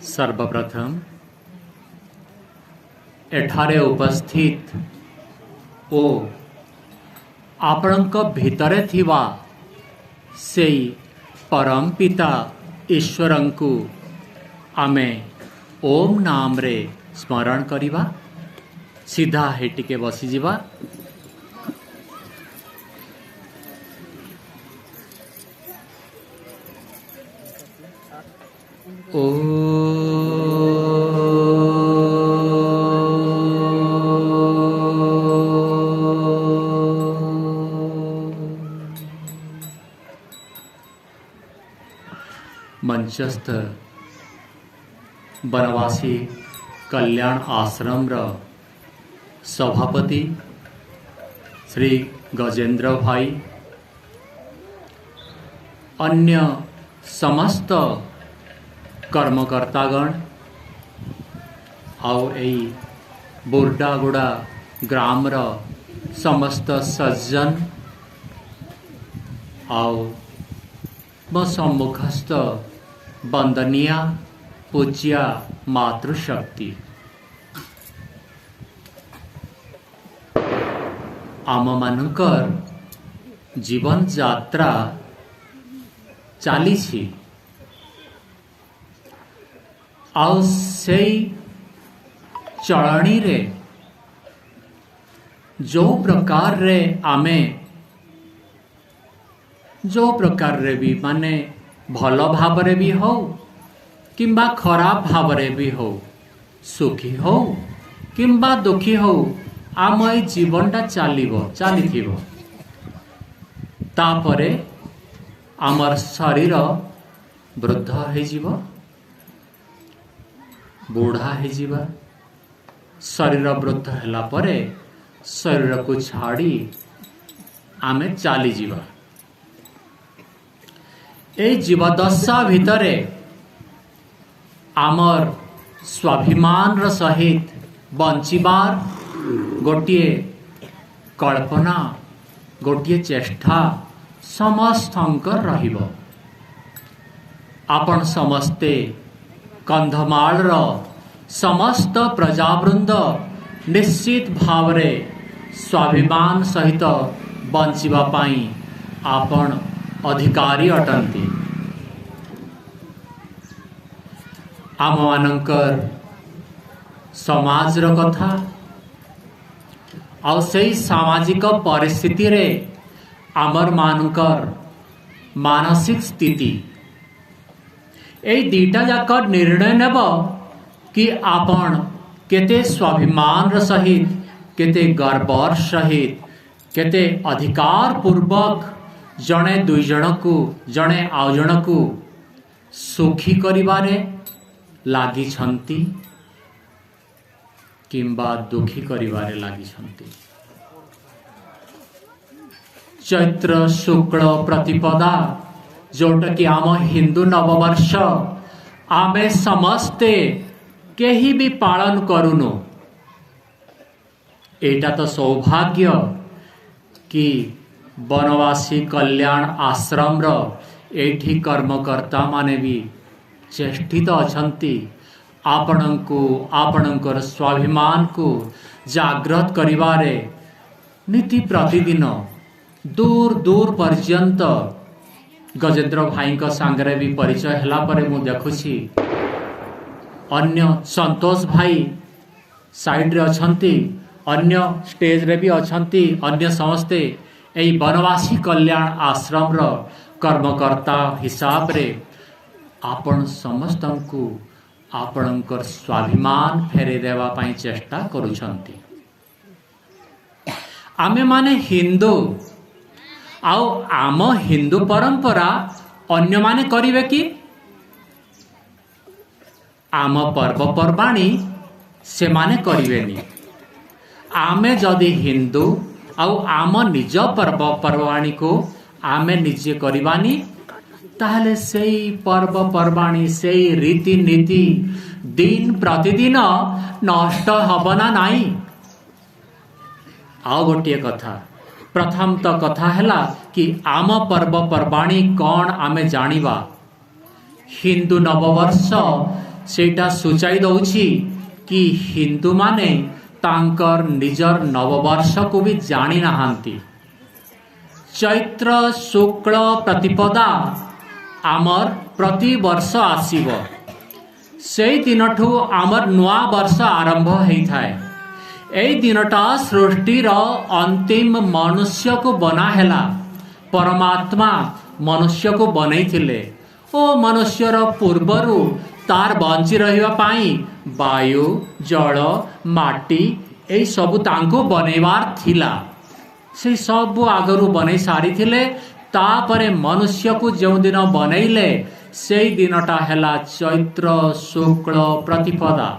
सर्वप्रथम एठारे उपस्थित ओ आपणक भितरे थिवा सेई परम पिता ईश्वरंकु आमे ओम नाम रे स्मरण करिबा। सीधा हेटिके बसी जिबा। ओ मंचस्थ बनवासी कल्याण आश्रम रा सभापति श्री गजेंद्र भाई, अन्य समस्त कर्मकर्तागण आउ एई बोर्डागुड़ा ग्राम रा समस्त सज्जन आउ मो सम्मुखस्थ वंदनीय पूज्या मातृशक्ति आम मानकर जीवन यात्रा चली आउ सेई चलनी रे जो प्रकार रे आमे जो प्रकार रे भी माने भल भाव रे भी हो किंबा खराब भाव रे भी हो, सुखी हो किंबा दुखी हो, आम ए जीवनटा चली तापरे आमर शरीर वृद्ध हो जीवो, बूढ़ा हो जीवा। शरीर वृद्ध होला परे शरीर को छाड़ी आमे चली जीवा। ए जीवदशा भितरे आमर स्वाभिमान र सहित बंचिबार गोटिए कल्पना गोटिए चेष्टा समस्तंकर रहिबो। आपण समस्ते कंधमाल र समस्त प्रजावृंद निश्चित भाव रे स्वाभिमान सहित बंचिबा पाई आपण अधिकारी अटंती। आम मानकर समाज रो कथा आउ सेई सामाजिक परिस्थिति रे आमर मानकर मानसिक स्थिति ए दीटा जाक निर्णय नेब कि आपण केते स्वाभिमान रो सहित केते गर्वर सहित केते अधिकार पूर्वक जणे दुई जन को जणे आउ जन को सुखी करिबारे लागी छंती किंबा दुखी करिबारे लागी छंती। चैत्र शुक्ल प्रतिपदा जोटा कि आम हिंदू नववर्ष आमे समस्ते केही भी पालन करूनु। एटा तो सौभाग्य कि बनवासी कल्याण आश्रम रो एठी कर्मकर्ता माने भी चेष्टित अछंती आपणकर स्वाभिमान को जागृत करिवारे नीति प्रतिदिन दूर दूर पर्यंत गजेंद्र भाई का सांगरे भी परिचय हला परे मु देखुछि अन्य संतोष भाई साइड रे अछंती, अन्य स्टेज रे भी अछंती, अन्य समस्ते एई बनवासी कल्याण आश्रम रो कर्मकर्ता हिसाब रे आपण समस्तंकु आपणकर स्वाभिमान फेरे देवा पाई चेष्टा करूछंती। आमे माने हिंदू आउ आम हिंदू परंपरा अन्य माने करिवे कि आम पर्वपर्वाणी से माने करिवेनी। आमे जदि हिंदू आउ आम निज पर्वपर्वाणी को आमे निजे करिवानी ताहले सेई पर्वपर्वाणी सेई रीति नीति दिन प्रतिदिन नष्ट हबना नाई। आउ गोटे कथा प्रथम तो कथा हैला कि आम पर्वपर्वाणी कौन आमे जानिबा। हिंदू नववर्ष सेटा सूचाई दउछि कि हिंदू माने तांकर निजर नववर्ष को भी जानी नाहांती। चैत्र शुक्ल प्रतिपदा आमर प्रति वर्ष आसीब, से दिनठू आमर नुआ वर्ष आरंभ होता है। ए दिनटा सृष्टिर अंतिम मनुष्य को बना हैला। परमात्मा मनुष्य को बनैथिले ओ मनुष्यर पूर्वरु तार बंची रहिबा पाई वायु जल माटी ए सब तांको बनैबार थिला। से सब आगरू बनै सारी थिले। तापरे मनुष्य को जो दिन बनैले से दिनटा हैला चैत्र शुक्ल प्रतिपदा।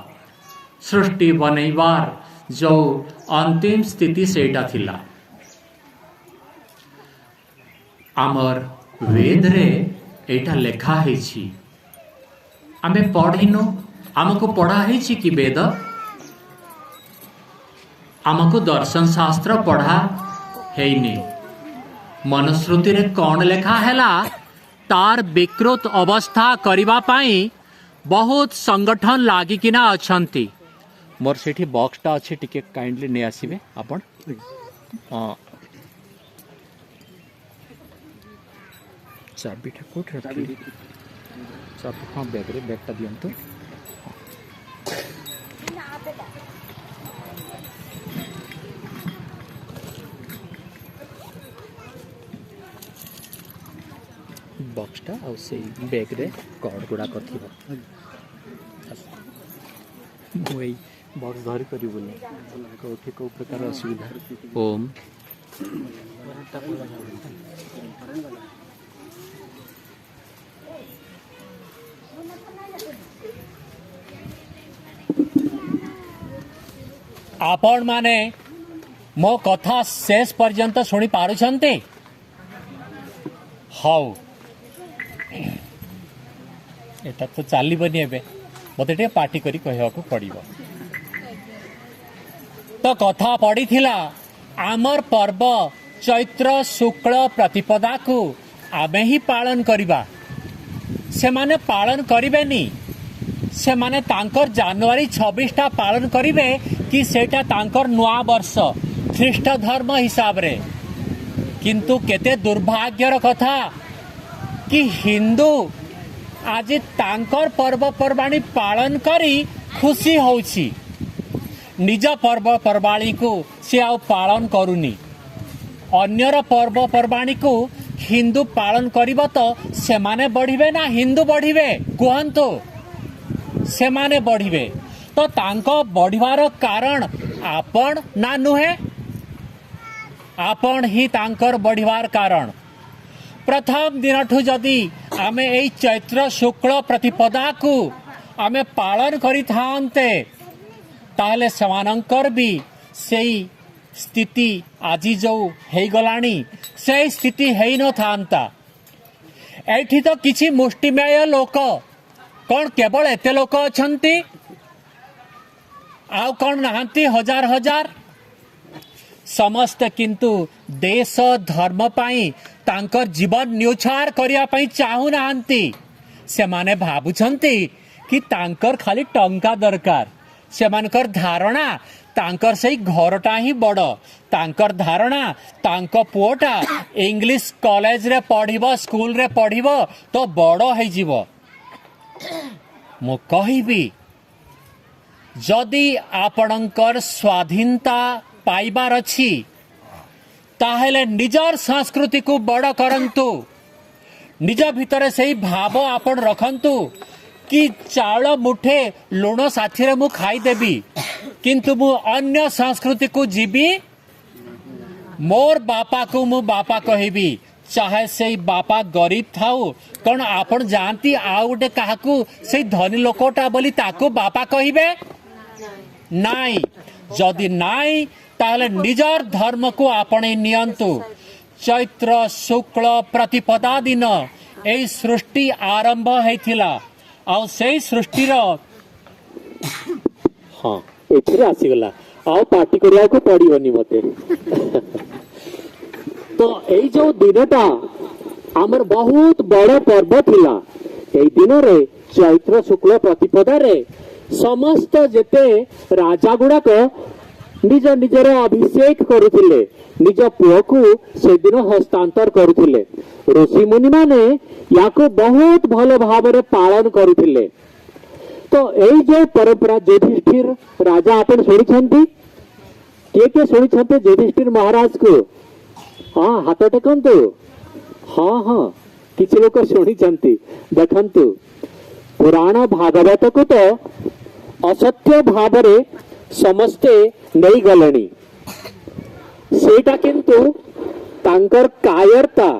सृष्टि बनैबार जो अंतिम स्थिति सेटा थिला। आमर वेद रे एटा लेखा हेछि। आमे पढ़िनु, आमको पढ़ा हेछि कि वेद? आमको दर्शन शास्त्र पढ़ा हेइनी। मनुस्मृति रे कौन लेखा हैला? तार विकृत अवस्था करिबा पाई बहुत संगठन लागिकिना अछंती। मोर सेठी बॉक्सटा अच्छे टिके काइंडली ने आसीबे आपण। चाबीटा कोठ रखी? चाबी हाँ बैग रे, बैगटा दियंतु। बॉक्सटा और से बैग रे कॉर्ड गुड़ा कथिबो। वही बॉक्स धरी करी बोले कोठे को प्रकार असुविधा। ओम आपण माने मो कथा शेष पर्यंत शुणी पारुछंती? हाउ एटा तो चलबनी एबे, मते टे पार्टी करी कहवा को पड़िबो। तो कथा पड़ी थिला आमर पर्व चैत्र शुक्ल प्रतिपदा को आमे ही पालन करिबा। से माने पालन करिबेनी, से माने तांकर जनवरी 26 टा पालन करिबे कि सेटा तांकर नुआ वर्ष ख्रीष्ट धर्म हिसाब रे। किंतु केते दुर्भाग्यर कथा कि हिंदू आज तांकर पर्व पर्वाणी पालन करी खुशी होउछि। निज पर्व पर्वाणी को से आ पालन करूनी। अन्यर पर्व पर्वाणी को हिंदू पालन करिबो तो से माने बढ़िबे ना हिंदू बढ़िबे? कहंतो से माने बढ़िबे। तो तांको बढ़िबार कारण आपण ना नुहे? आपण ही तांकर बढ़िबार कारण। प्रथम दिनठू जदि आमे एई चैत्र शुक्ल प्रतिपदा को आमे पालन करि थांते ताहले समानंकर भी सेई स्थिति आजी जो हेई गलानी सेई स्थिति हेई न थांता। एठी तो किछि मुष्टिमेय लोक, कौन केवल एते लोक अछंती? आउ कौन नाहंती हजार हजार? समस्त किंतु देश धर्म पाई तांकर जीवन न्यूछार करिया पाई चाहू नाहंती। से माने भाबुछंती कि तांकर खाली टंका दरकार। से मानकर धारणा तांकर सही घरटा ही बड़। तांकर धारणा तांको पुओटा इंग्लिश कॉलेज रे पढ़िबो, स्कूल रे पढ़िबो तो बड़ है जीवो। मु कहिबी जदि आपणकर स्वाधीनता पाइबार अछि ताहेले निजर संस्कृति को बड़ करंतु। निज भितर से भाव आपण रखंतु कि चाउल मुठे लुण साथी रे मु खाई देबी, किंतु मु अन्य संस्कृति को जीबी। मोर बापा को मु बापा कहिबी, चाहे से बापा गरीब थाउ। कौन आपण जानती आउ गोटे काहाकू से धनी लोकटा बोली ताको बापा कहिबे? नाई। जदि नाई ताहले निजर धर्म को आपणे नियंतु। चैत्र शुक्ल प्रतिपदा दिन एई सृष्टि आरंभ हेथिला आ सेई सृष्टि रो हां एथिरे आसीगला आ पार्टी करिया को पड़िबनी मते। तो एई जो दिनटा आमर बहुत बड़ पर्व थिला। एई दिन रे चैत्र शुक्ल प्रतिपदार समस्त जेते राजा गुड़ाक निज निजर अभिषेक करुथिले निज पुओ को से दिन हस्तांतर करुथिले ऋषि मुनि माने याको बहुत भल भाव पालन करुथिले। तो यही जो परंपरा युधिष्ठिर राजा आपण शुणी किए शुणी युधिष्ठिर महाराज को हाँ हाथ टेकंतु हाँ हाँ किसी लोक शुणी देखंतु पुराण भागवत को तो असत्य भाव समस्ते नहीं गलेनी सेटा किंतु तांकर कायरता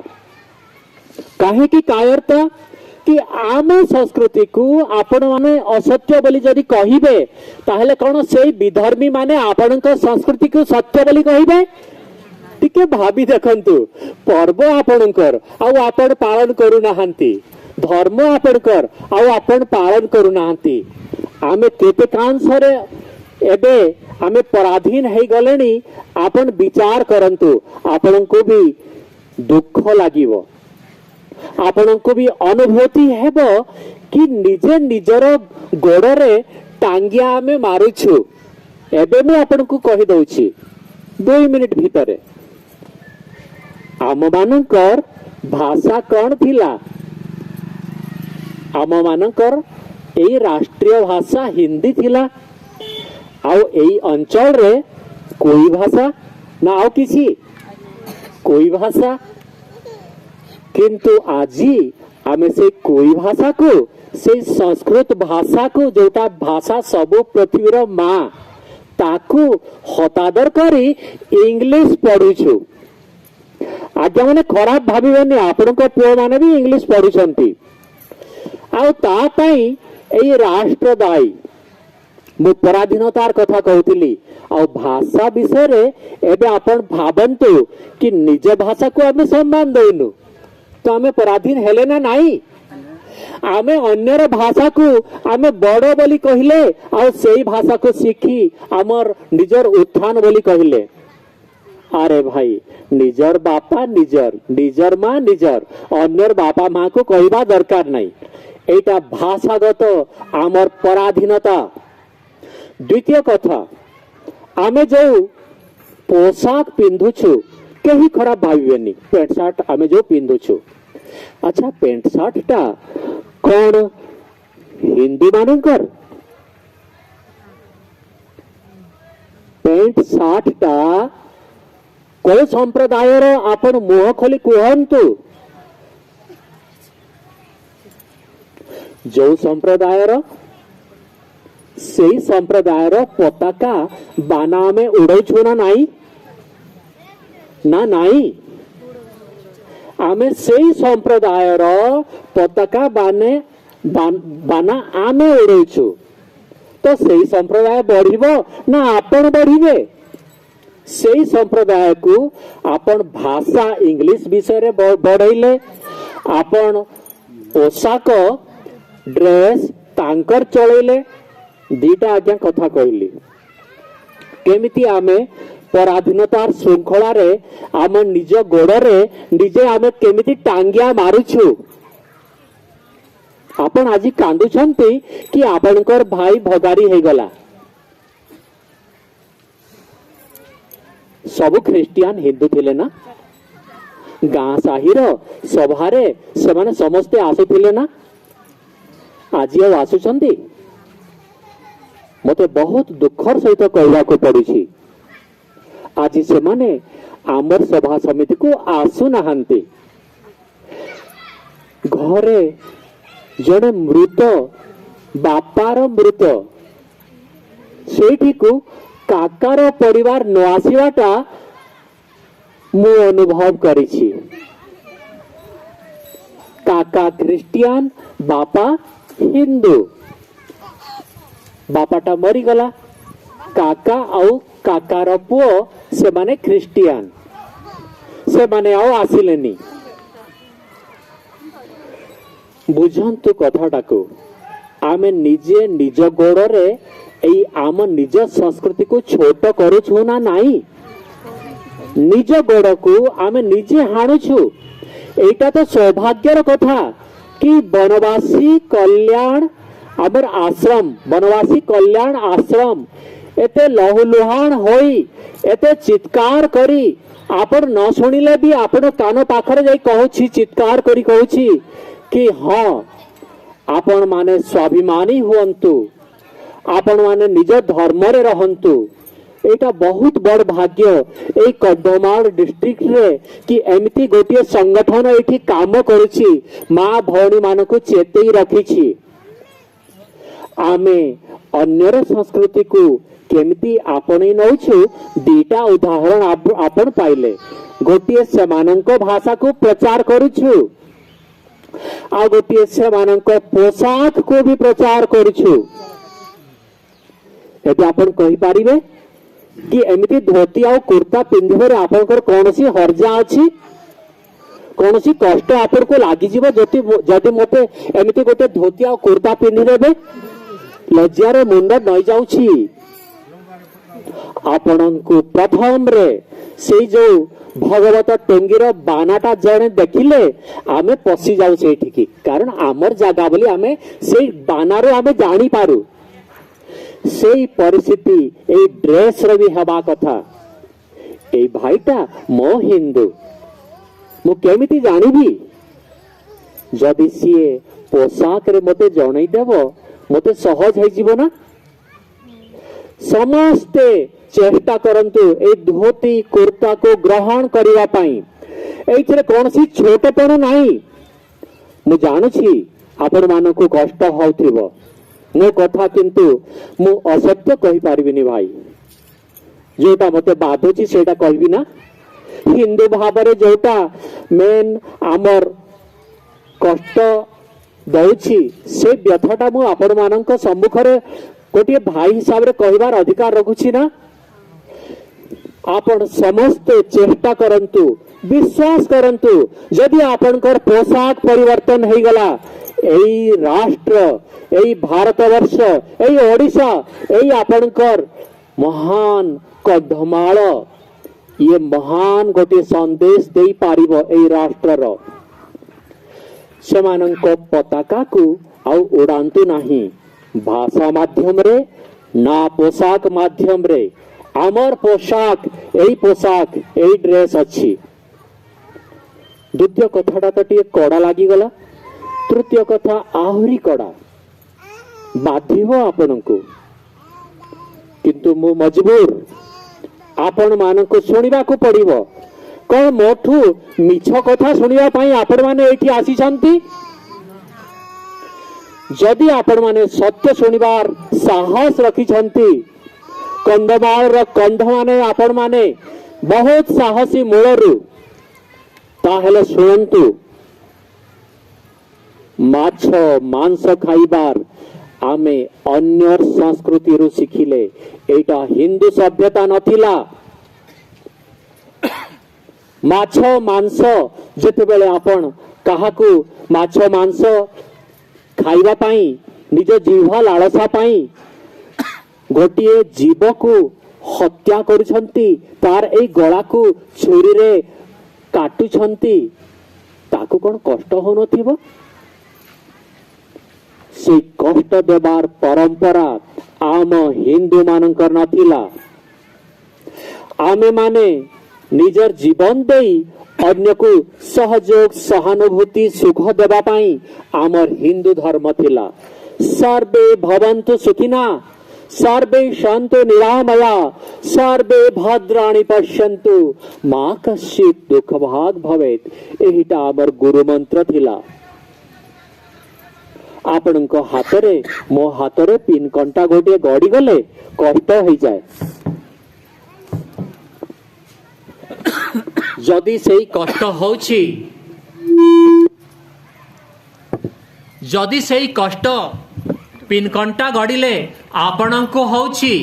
काहे की कायरता कि आम संस्कृति को आपण माने असत्य बोली जदि कहिबे ताहले कोन से विधर्मी माने आपण संस्कृति को सत्य बोली कहिबे टिके भाभी देखंतु पर्व आपणकर आउ आपण पालन करू नाहंती धर्म आपणकर आउ आपण पालन करू नाहंती आमे केते कांसरे एबे आमे पराधीन हे गलेनी आपण विचार करंतु आपण को भी दुख लागिवो आपण को भी अनुभूति हेबो कि निजे निजर गोड़रे टांगिया आमे मारुछु एबे मु आपण को कहि दउछि 2 मिनिट भितरे आम मानकर भाषा कौन थिला आम मानकर एई राष्ट्रीय भाषा हिंदी थिला आउ एई अंचल रे कोई भाषा ना आउ किसी कोई भाषा किंतु आजी आमे से कोई भाषा को से संस्कृत भाषा को जोटा भाषा सब पृथ्वीर माँ ताकू हतादर करी इंग्लिश पढ़ुछु आज्ञा मैंने खराब भाविबेनी आपण पुओ माने भी इंग्लिश पढ़ुछंती आउ ता पई एई राष्ट्र दायी मु पराधीनतार कथा कहूली आ भाषा विषय रे एबे आपण भाबंतु कि निज भाषा को आमे सम्मान देनु तो आमे पराधीन हेले ना नाही आमे अन्यर भाषा को आमे बड़ बोली कहिले आ सेई भाषा को सीखी आमर निजर उत्थान बोली कहिले अरे भाई निजर बापा निजर निजर माँ निजर अन्यर बापा माँ को कहवा दरकार नहीं एटा भाषागत आमर पराधीनता। द्वितीय कथा आमे जो पोशाक पिंधुछु कहीं खराब भाविबेनी पेंट शर्ट आमे जो पिंधुछु अच्छा पेंट शर्ट टा कौन हिंदू मानकर पेंट शर्ट टा कोई संप्रदायर आपण मुह खोली कहतु जो संप्रदायर से संप्रदायर पताका बाना में उड़ाऊ ना नाई ना नाई आमे से संप्रदायर पताका बाने बाना आमे उड़ाऊ तो से संप्रदाय बढ़िबो ना आपण बढ़िबे से संप्रदाय को आपण भाषा इंग्लिश विषय रे बढ़ाइले आपण पोशाक ड्रेस तांकर चलैले दीटा आज्ञा कथा कहली केमिति आमे पराधीनतार श्रृंखला रे आम निज गोड़े निजे आमे केमिति टांगिया मारुछु आपण आज कांदुछंती कि आपणकर भाई भगारी हे गला सब ख्रिस्टियान हिंदू थिले ना गाँ साहिर सभारे से माने समस्ते आसुथिले ना आज आसुचंती मते बहुत दुखर सहित कहवा को पड़ी आज से माने आमर सभा समिति को आसु नाहंती घरे जड़े मृत बापार मृत सेठी को काकार परिवार न आसवाटा मु अनुभव करिछि काका ख्रिस्टियान बापा हिंदू बापाटा मरीगला काका आउ काकार पुओ से माने ख्रिस्टियान से माने आउ आसिलेनी बुझंतु कथाटा को आमे निजे निज गोड़े एई आम निज संस्कृति को छोट करुछु ना नाई निज गोड़ को आमे निजे हाणुछु एटा तो सौभाग्यर कथा कि बनवासी कल्याण आमर आश्रम बनवासी कल्याण आश्रम एते लहुलुहान होई एते चित्कार करी आपण न शुणिले भी आपण कान पाखरे जाई कहूची चित्कार करी कहूची कि हाँ आपण माने स्वाभिमानी हुअन्तु आपण माने निज धर्म रे रहन्तु। एटा बहुत बड़ भाग्य ए कंधमाल डिस्ट्रिक्ट रे कि एमती गोटे संगठन एठी काम करूची माँ भौणी मानकु चेतई रखिछि। आमे अन्यर संस्कृति को केमिति आपणे नौछु दीटा उदाहरण आपण पाइले। गोटे सेमानंक भाषा को प्रचार करूछु आ गोटे सेमानंक पोशाक को भी प्रचार करूछु। यदि आपण कहि पारिबे कि एमिति धोती आ कुर्ता पिंधिबे आपनकर कोनसी हर्जा अछि कोनसी कष्ट आपन को लागि जीव जदि मते एमिति गोटे धोती आ कुर्ता पिंधि देबे लज्जार मुंड नई जाउछि। आपणको प्रथम रे से जो भगवत टेंगीर बानाटा जने देखिले आमे पसी जाउ सेठी कारण आमर जागा बोली आमे से बानारो आमे जानी पारू। सेई परिस्थिति ए ड्रेस रे भी हवा कथा। ए भाईटा मो हिंदू मु केमिति जानिबी जदि सीए पोशाक रे मते जणई देबो मते सहज है जीव ना। समस्ते चेष्टा करंतु ए धोती कुर्ता को ग्रहण करिवा पई एथिरे कोनसी छोटपण नाही। मु जानुछि आपण मानको कष्ट होउथिबो मो कथा किंतु मु असत्य कहि पारिबिनी भाई जोटा मते बाधुछि सेटा कहबी ना। हिंदू भाबरे जोटा मेन आमर कष्ट दउछि से व्यथाटा मु आपण मानक सम्मुखरे गोटे भाई हिसाब रे कहिबार अधिकार रखुछि ना। आपण समस्त चेष्टा करंतु विश्वास करंतु जदि आपनकर पोशाक परिवर्तन हो गला एई राष्ट्र एई भारतवर्ष एई ओडिशा एई आपनकर महान कंधमाल ये महान गोटे संदेश दे पारिबो एई राष्ट्रर सेमानंक पताका को आउ उड़ांतु नाही भाषा माध्यम रे ना पोशाक माध्यम रे। आमर पोशाक एई ड्रेस अच्छी। द्वितीय कथाटा तो टिके कड़ा लागी गला। तृतीय कथा आहुरी कड़ा बाधिबो आपनकु किंतु मु मजबूर आपण मानकु सुनिबा को पड़िबो। कौन मोठू मिछ कथा सुनिबा पई आपण माने एठी आसी छंती। जदि आपण माने सत्य सुनिबार साहस रखी छंती कंधमाल कंध माने आपण माने बहुत साहसी मूलरू ताहेले सुनंतु माछ मांस खाइबार आमे अन्य संस्कृति रु शिखिले एटा हिंदू सभ्यता नथिला। माछ मांस जेते बेले आपण काहाकू माछ मांस खाइबा पाई निज जीवा लालसा पाई गोटिए जीव को हत्या करुछंती तार ए गला को छुरी रे काटुछंती ताकू कोन कष्ट हो नथिबो। से कष्ट देबार परंपरा आम हिंदू मानकर नथिला। आमे माने निजर जीवन देई अन्य को सहयोग सहानुभूति सुख देबा पाई आमर हिंदू धर्म थिला। सर्वे भवन्तु सुखिना सर्वे सन्तु निरामया सर्वे भद्राणि पश्यन्तु मा कश्चित् दुख भाग भवेत् एहिटा आमर गुरु मंत्र थिला। आपणको हातरे मो हातरे पिन कंटा गोटे गड़ी गले कष्ट हो जाए। जदि सेई कष्ट होछि जदि सेई कष्ट पिन कंटा गड़िले आपणको होछि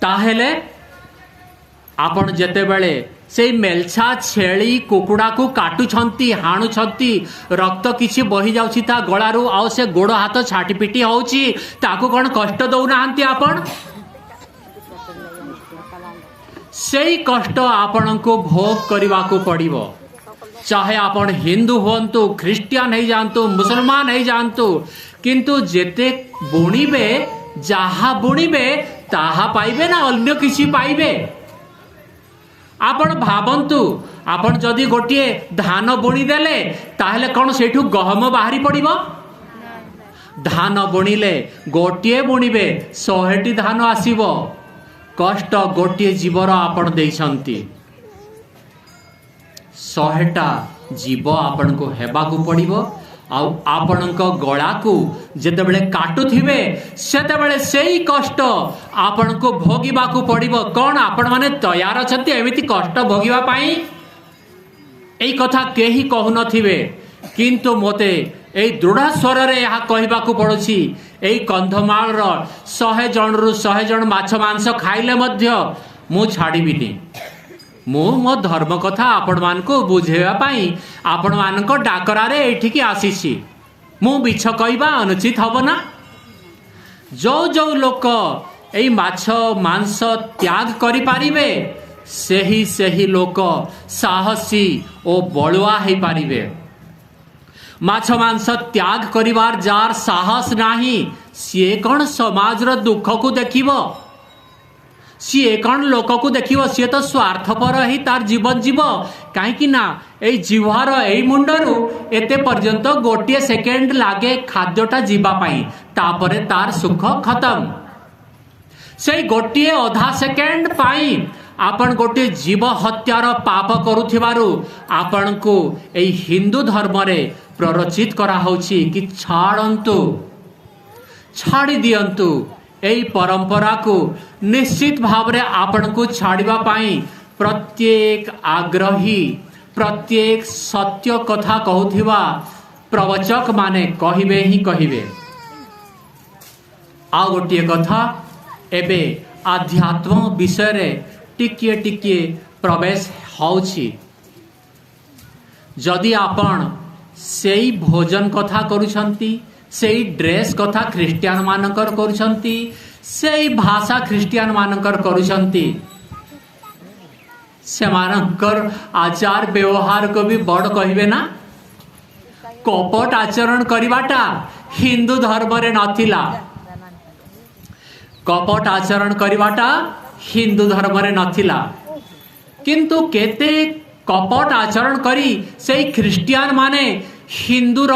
ताहेले आपण जेते बेले से मेलछा छेली कुकुड़ा को काटुछंती हाणुछंती रक्त किछि बही जाउछि ता गळारू आ से गोड़ हाथ छाटीपिटी होउछि ताको कोन कष्ट दउ नाहंती आपण। सेई कष्ट आपण को भोग करबा को पड़िबो। चाहे आपण हिंदू हुंतु ख्रिस्टियान हो जातु मुसलमान हो जातु किंतु जेते बुणीबे जहा बुणीबे ताहा पाइबे ना अन्य किसी पाइबे। आपण भावंतु आपण जदि गोटे धान बुणी देले ताहले कौन सेठू गहम बाहरी पड़िबो? धान बुणिले गोटे बुणीबे 100टी धान आसीबो। कष्ट गोटे जीवर आपण देइछंती 100टा जीव आपण को हेबा को पड़िबो। आउ आपणक गला को जेतेबेले काटुथिबे सेतेबेले सेही कष्ट आपण को भोगिबा को पड़िबो। कौन आपण माने तैयार अछंती एमिति कष्ट भोगिबा पाई? एई कथा केही कहु नथिबे किंतु मोते एई दृढ़ स्वर रे यहा कहबा को पड़ुछि। एई कंधमाल रो 100 जन रु 100 जन माछ मांस खाइले मध्य मु छाड़ीबिनी। मु मो धर्म कथा आपण मान को बुझेबा पाई आपण मान को डाकरा रे एठिकी आसीछि। मु बिछ कहबा अनुचित हबो ना? जो जो लोक एई माछ मांस त्याग करि पारिबे सेही सेही लोक साहसी ओ बलुआ हे पारिबे। माछ मांस त्याग करिवार जार साहस नाही सीए कौन समाज रो दुख को देखिबो? सीए कौन लोक को देखिबो? सीए तो स्वार्थपर ही तार जीवन जीव कहीं ना ए जीवार ए मुंडरू एते पर्यंत गोटे सेकेंड लागे खाद्यटा जीवा पाई तापरे तार सुख खत्म। से गोटे अधा सेकेंड पाई आपण गोटे जीव हत्यार पाप करुथिबारु आपण को ए हिंदू धर्म रे प्ररोचित करा होछि कि छाड़ंतु छाड़ी दियंतु। एई परंपरा को निश्चित भाव रे आपण को छाड़िबा पाई प्रत्येक आग्रही प्रत्येक सत्य कथा कहूथिबा प्रवचक माने कहिबे ही कहिबे। आ गोटे कथा एबे आध्यात्म विषय रे टिकिए टिकिए प्रवेश होछि। जदि आपण सेई भोजन कथा करूछंती सेई ड्रेस कथा ख्रिस्टियान मानकर करूछंती सेई भाषा ख्रिस्टियान मानकर करूछंती से मानकर आचार व्यवहार को भी बड़ कहिबे ना? कपट आचरण करिवाटा हिंदू धर्म रे नथिला। कपट आचरण करिवाटा हिंदू धर्म रे नथिला किंतु केते कपट आचरण करी से ख्रिस्टियान माने हिंदूर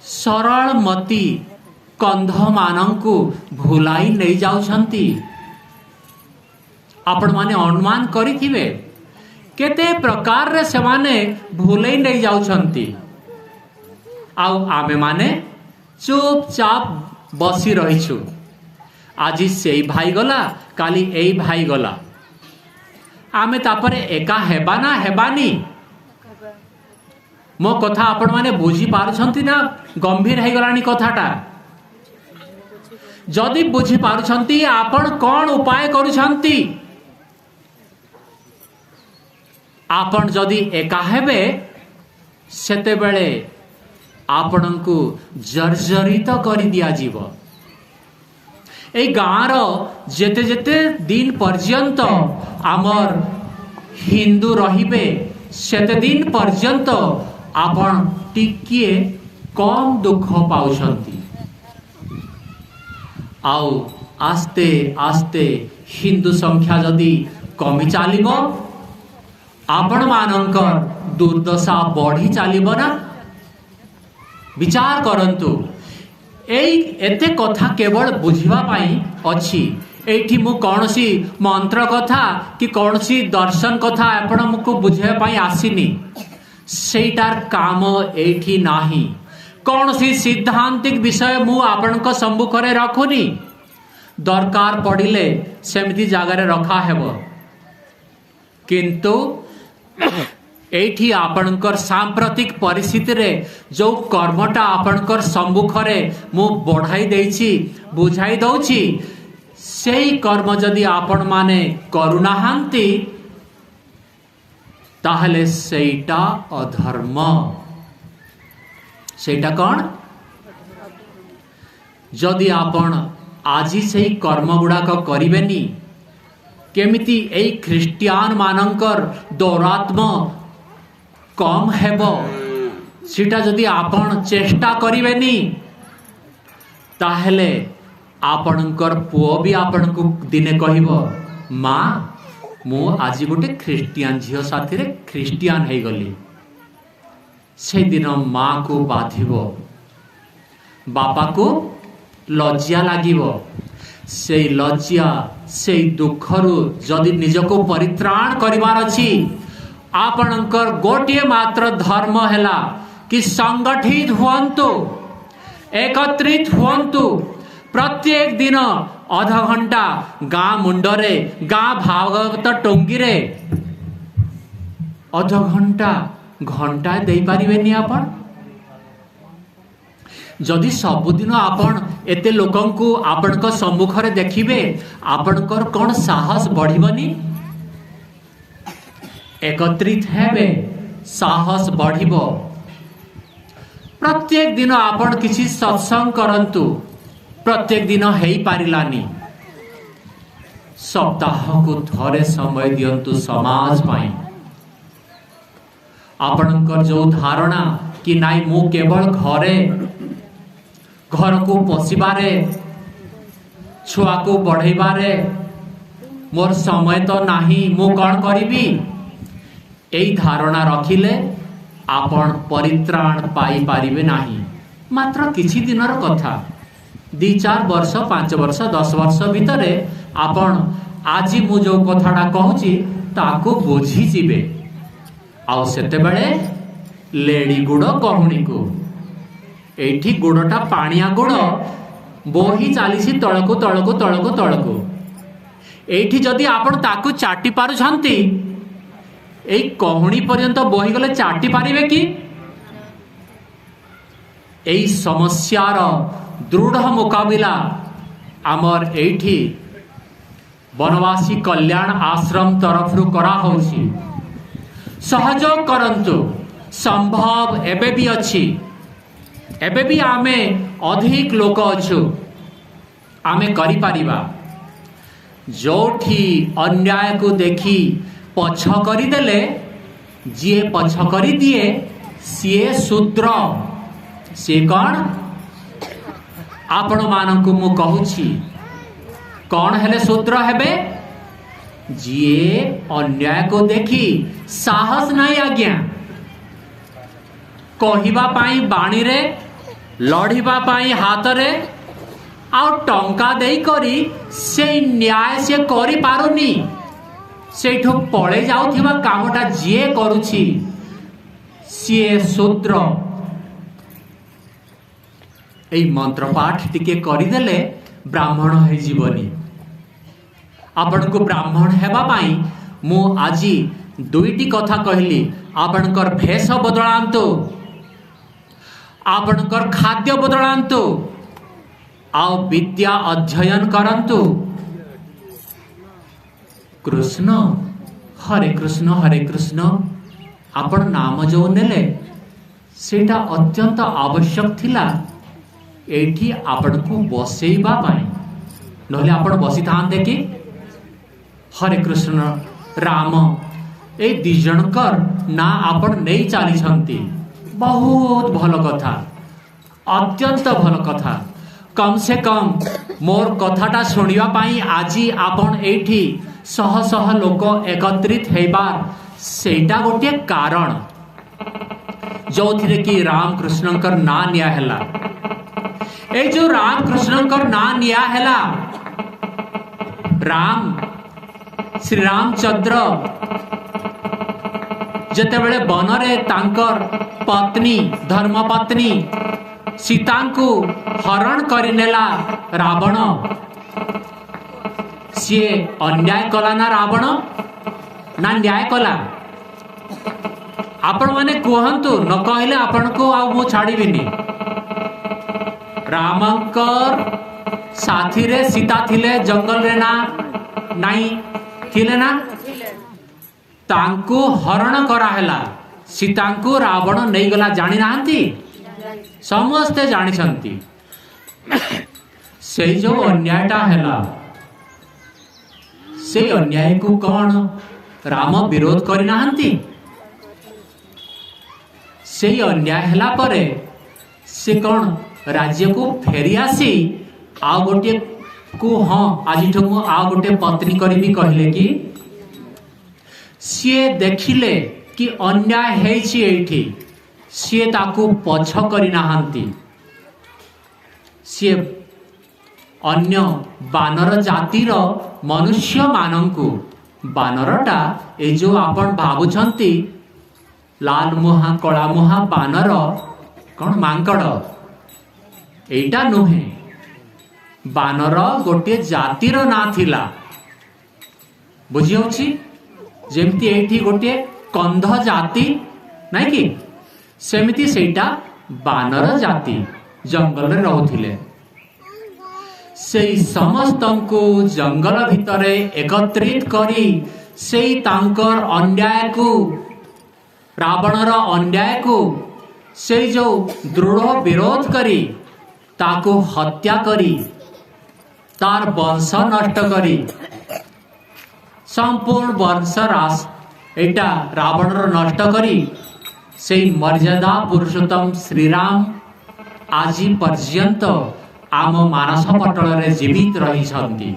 सरल मती कंध मानंकु भुलाई नहीं जाउछंती। आपण माने अनुमान करिथिबे केते प्रकार रे से माने भुलाई नहीं जाउछंती। आउ आमे माने चुपचाप बसी रहिछु। आज से भाई गला काली एई भाई गला आमे तापरे एका हेबा ना हेबानी? मो कथा आपण माने बुझी पारुछंती ना? गंभीर है गलानी कथाटा। जदि बुझी पारुछंती आपण कोन उपाय करूछंती? आपण जदि एका हेबे सेते बेले आपणंकु जर्जरित करि दिया जीव। ए गाँर जेते जेते दिन पर्यंत आमर हिंदू रहिबे सेते दिन पर्यंत आपण टिकिए कम दुख पाउछंती। आउ आस्ते आस्ते हिंदू संख्या जदि कमी चलिबो आपण मानकर दुर्दशा बढ़ी चलिबो ना? विचार करंतु। एई एते कथा केवल बुझिबा पाई अछि। एठी मु कोनसी मंत्र कथा कि कोनसी दर्शन कथा आपण मुको बुझाय पाई आसीनी। सेटार काम एठी नाही। कोनसी सिद्धांतिक विषय मु आपनक सम्मुख रे रखुनी। दरकार पड़िले सेमिति जागा रे रखा हेबो किंतु एठी आपणकर सांप्रतिक परिस्थिति रे जो कर्मटा आपणकर सम्मुख रे मु बढ़ाई देछि बुझाई दउछि सेही कर्म जदि आपण माने करुनाहांती ताहले सेटा अधर्म। सेटा कौन? जदि आपण आज से कर्म गुड़ाक करेनि केमिति एई ख्रिस्टियान मानकर दौरात्म कम हेब सीटा जदि आपण चेष्टा करिवेनी ताहेले आपणकर पुओ भी आपण को दिने कहबो माँ मु आज गोटे ख्रीस्टियान झील साथी रे ख्रीस्टियान हो गली से दिन माँ को बाधिबो बापा को लज्जा लागिबो से लज्जा से दुखरु जदि निजको परित्राण करिवार अछि आपणकर गोटे मात्र धर्म हैला कि संगठित हुअन्तु एकत्रित हुअन्तु प्रत्येक दिन आधा घंटा गाँ मुंडरे गाँ भागवत टोंगी रे आधा घंटा घंटा दे पारिबेनी आपण जदि सबुदिन आपण एते लोकंकु आपणक सम्मुखरे देखिबे आपणकर कोन साहस बढ़िबनी एकत्रित हेबे साहस बढ़िबो प्रत्येक दिन आपण किसी सत्संग करंतु प्रत्येक दिन हेई पारिलानी सप्ताह को थरे समय दियंतु समाज पाई आपणकर जो धारणा कि नाई मु केवल घरे घर को पोषिबारे छुआ को बढ़ेबारे मोर समय तो नाही मु कौन करिबी एई धारणा रखिले आपण परित्राण पाई पारिबे नाही मात्र किछि दिनर कथा 2-4 वर्ष 5 वर्ष 10 वर्ष भितरे आपण आज मु जो कथाटा कहूची ताको बुझी जिबे आउ सेते बेले लेडी गुड़ कहूनी को एठी गुड़टा पानिया गुड़ बोही चलीसी तलको तलको तलको तलको एठी जदि आपण ताकू चाटी पारुछंती एई कहूनी पर्यंत बोही गले चाटी पारिबे कि एई समस्यार दृढ़ मुकाबिला आमर एठी वनवासी कल्याण आश्रम तरफ करा होउसी सहयोग करंतु संभव एबे भी अछि एबे भी आमे अधिक लोक अछु आमे करि पारिबा जोठी अन्याय को देखी पछ करि देले जे पछ करि दिए सीए शूद्र से कौन आपण मानक मु कहूची कौन हेले शूद्र हेबे जे अन्याय को देखी साहस नहीं आज्ञा कहिबा पाई बाणी रे लढ़िबा पाई हाथ रे आ टंका देई करी से न्याय से करि पारुनी सेठो पळे जाउथिबा कामटा जे करूची सीए शूद्र एई मंत्र पाठ टिके करि देले ब्राह्मण हे जीवनी आपण को ब्राह्मण हेबा पाई मु आजी दुईटी कथा कहली आपणकर भेष बदलांतु आपणकर खाद्य बदलांतु आओ विद्या अध्ययन करंतु कृष्ण हरे कृष्ण आपण नाम जो नेले सेटा अत्यंत आवश्यक थिला एठी आपण को बसेइबा पाई नहले आपण बसी थांते कि हरे कृष्ण राम ए दिजणकर ना आपण नहीं चली छंती बहुत भल कथा अत्यंत भल कथा कम से कम मोर कथाटा सुनिबा पाई आजी आपण एठी शह शह लोक एकत्रित हेबार सेटा गोटे कारण जो थिरे कि राम कृष्णकर ना निया हैला ए जो राम कृष्णकर ना निया हैला राम श्री रामचंद्र जेतेबेले बनरे तांकर पत्नी धर्मपत्नी सीता को हरण करिनेला रावण सी अन्याय कला ना रावण ना न्याय कला आपण माने कहंतु न कहले आपण को आ मु छाड़ीबिनी रामंकर साथी रे सीता थिले जंगल रे ना नाही थिले ना तांको हरण करा हैला सीता को रावण नहीं गला जानी नांती समस्ते जानी छंती से जो अन्यायटा हैला से अन्याय को कौन राम विरोध करी नांती से अन्याय हला परे से कौन राज्य को फेरी आसी आ गोटे को हाँ आज मु आ गोटे पत्नी करी कहले कि सी देखिले कि अन्याय हेछि एठी सी ताकू पछ करी नाहांती सी अन्य बानर जातिर मनुष्य मानंकु बानरटा ए जो आपण भाबुछंती लाल मुहा कला मुहा बानर कौन मांकड़ एटा नुहे बानर गोटे जातिर ना थिला बुझी होछि जेमती एठी गोटे कंध जाति नहीं कि सेमिति सेटा बानर जाति जंगल रे रहउथिले सेई समस्तंकु जंगल भितरे एकत्रित करी सेई तांकर अन्याय को रावणर अन्याय को से जो दृढ़ विरोध करी ताको हत्या करी तार वंश नष्ट करी संपूर्ण वंश रास एटा रावणर नष्ट करी से मर्यादा पुरुषोत्तम श्रीराम आज पर्यंत आम मानस पटल रे जीवित रही छंती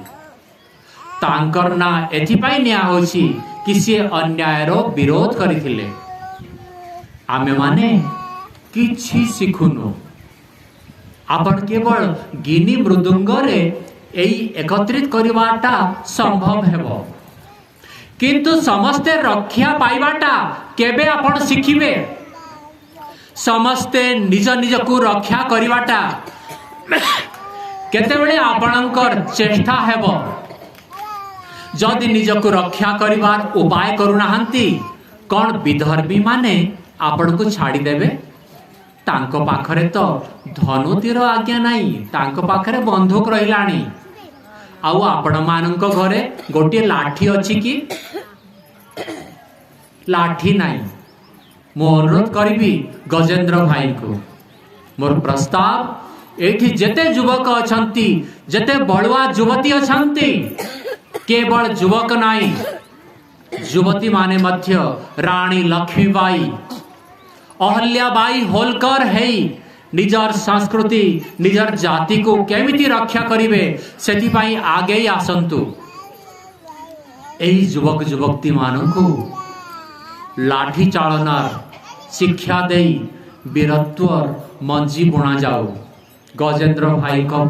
तांकर ना एथिपाई निया होछि कि से अन्यायर विरोध करिथिले आमे माने किछि शिखुनु आपण केवल गिनी मृदुंग रे एई एकत्रित करिवाटा संभव हेबो किंतु समस्ते रक्षा पाइबाटा केबे आपण शिखिबे समस्ते निज निज को रक्षा करिवाटा केतेबेले आपणकर चेष्टा हेबो जदि निज को रक्षा करिवार उपाय करूनाहांती कौन विधर्मी माने आपण को छाड़ी देबे तांको पाखरे तो धनु तीर आज्ञा नहीं तांको पाखरे बंदूक रहिलानी आउ आपण मानंको घरे गोटे लाठी अछि कि लाठी नहीं मो अनुरोध करिबी गजेंद्र भाई को मोर प्रस्ताव एठी जेते युवक अछंती जेते बळुआ युवती अछंती केवल युवक नहीं युवती माने मध्य रानी लक्ष्मीबाई अहल्याबाई होलकर है निजर संस्कृति निजर जाति को केमिति रक्षा करिवे सेति पाई आगे आसंतु एही युवक युवती मानकु लाठी चालनार शिक्षा देई वीरत्व मंजी बुणा जाऊ गजेंद्र भाई को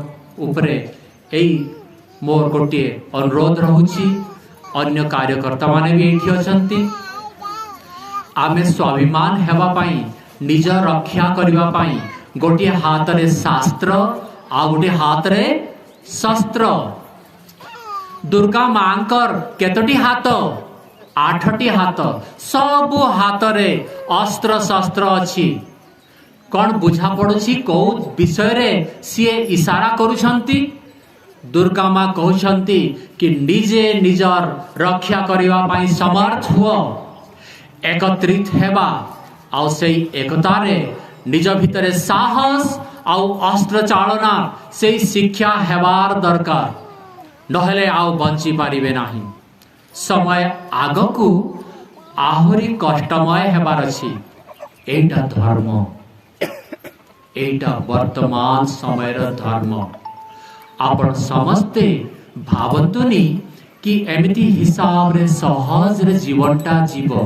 उपरे एही मोर गोटे अनुरोध रहुछि अन्य कार्यकर्ता माने भी एठी अछंती आमे स्वाभिमान हेबा पाई निज रक्षा करिबा पाई गोटे हाथ रे शास्त्र आ गोटे हाथ रे शस्त्र दुर्गा मांकर केतोटी हाथ 8टी हाथ सबु हाथ रे अस्त्र शस्त्र अछि कौन बुझा पड़ुछि को विषय रे सिए इशारा करूछंती दुर्गा माँ कहउछंती कि निजे निजर रक्षा करिबा पाई समर्थ हुओ एकत्रित हेबा आउ से एकता रे निज भितरे साहस आउ अस्त्र चालना से शिक्षा हेबार दरकार नहेले आउ बंची पारिबे नाही समय आगकू आहुरी कष्टमय हेबार अछि एटा धर्म एटा वर्तमान समयर धर्म आपण समस्ते भावंतुनी कि एमिति हिसाब रे सहज रे जीवनटा जीव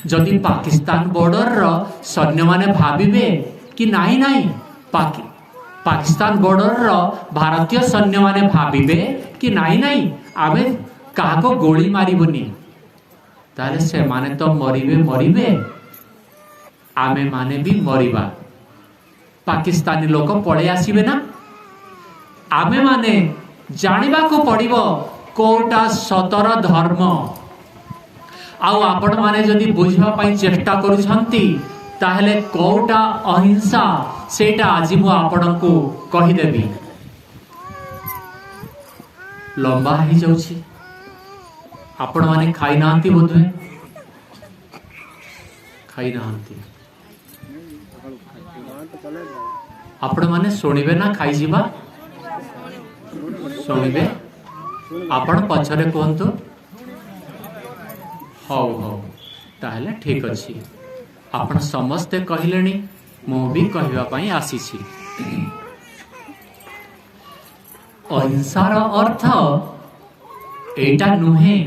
जदि पाकिस्तान बॉर्डर रो सैन्य माने भाबिबे कि नाही नाही पाकिस्तान बॉर्डर रो भारतीय सैन्य माने भाबिबे कि नाही नाही आबे काको गोली मारिबोनी ताले से माने तो मरिबे आमे माने भी मरिबा पाकिस्तानी लोक पळे आसीबे ना आमे माने जानिबा को पड़िबो कोटा सतर धर्म आउ आपण माने जदि बुझिबा पई चेष्टा करूछंती ताहले कोटा अहिंसा सेटा आज मु आपण को कहि देबी लंबा ही जाउछि आपण माने खाइ नांती बोधे खाइ नांती आपण माने सुनिबे ना खाइ जिबा शुणिबे आपण पछरे कहतु हौ हौ ताहले ठीक अछि आपण समस्ते कहलेनी मु भी कहवा पई आसीछि। अहिंसार अर्थ एटा नुहे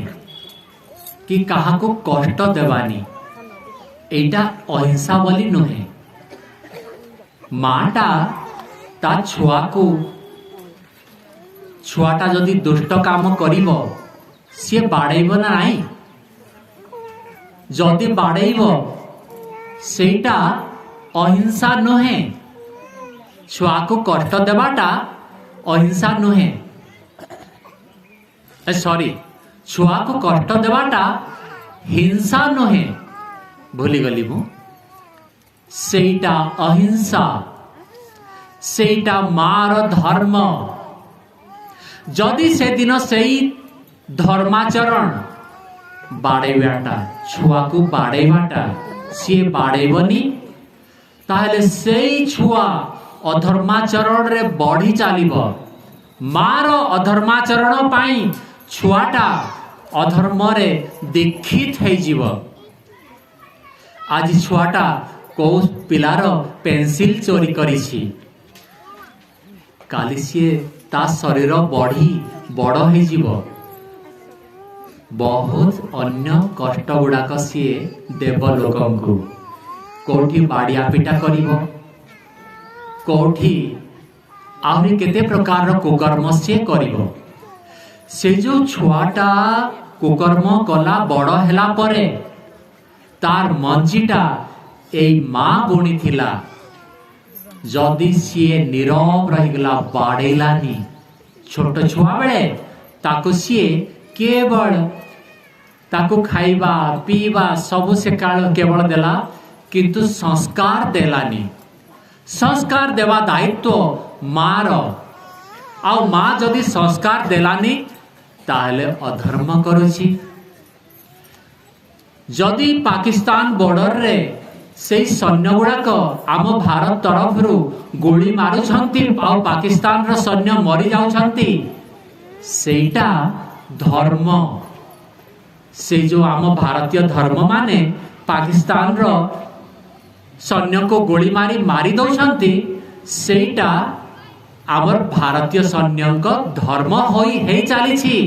कि काहाको कष्ट देवानी, एटा अहिंसा बोली नुहे। माटा ता छुआटा जदि दुष्ट काम करिब सी बाड़ेब ना नहीं, जदि बाड़ेब सेटा अहिंसा नुहे। छुआ को कष्ट देवाटा अहिंसा नुहे, सॉरी छुआ को कष्ट देवाटा हिंसा नुहे, भूली गली मु। सेटा अहिंसा, सेटा मार धर्म। जदि से दिन से धर्माचरण बाड़ेबाटा, छुआ को बाड़ेबाटा सी बाड़ेबनी, ताहले से छुआ अधर्माचरण रे बढ़ी चलिब। मार अधर्माचरण पाई छुआटा अधर्म रे दीक्षित हो जीव। आज छुआटा को पिलार पेंसिल चोरी करिछि, काली सी ता शरीर बढ़ी बड़ हो जीव। बहुत अन्य कष्ट गुड़ाक सी देव लोकंकु कोठी बाड़िया पिटा करिवो, कोठी आहरी केते प्रकार कुकर्म से करिवो। से जो छुआटा कुकर्म कला बड़ हैला परे तार मंजीटा एई माँ बुणी थिला। जदि सी नीरव रहीगला बाड़ेलानी छोट छुआ बेले ताको सी केवल ताको खाइबा पीवा सबु से काल केवल देला, किंतु संस्कार देलानी। संस्कार देवा दायित्व मार, आ माँ जदि संस्कार देलानी ताहले अधर्म करुछि। जदि पाकिस्तान बॉर्डर रे से सैन्य गुड़ाक आम भारत तरफ गोली मारुछंती आ पाकिस्तान रो सैन्य मरी जाउछंती, सेटा धर्म। से जो आम भारतीय धर्म माने पाकिस्तान रो सैन्य को गोली मारी दौछंती, सेटा आमर भारतीय सैन्य धर्म होई हे चली।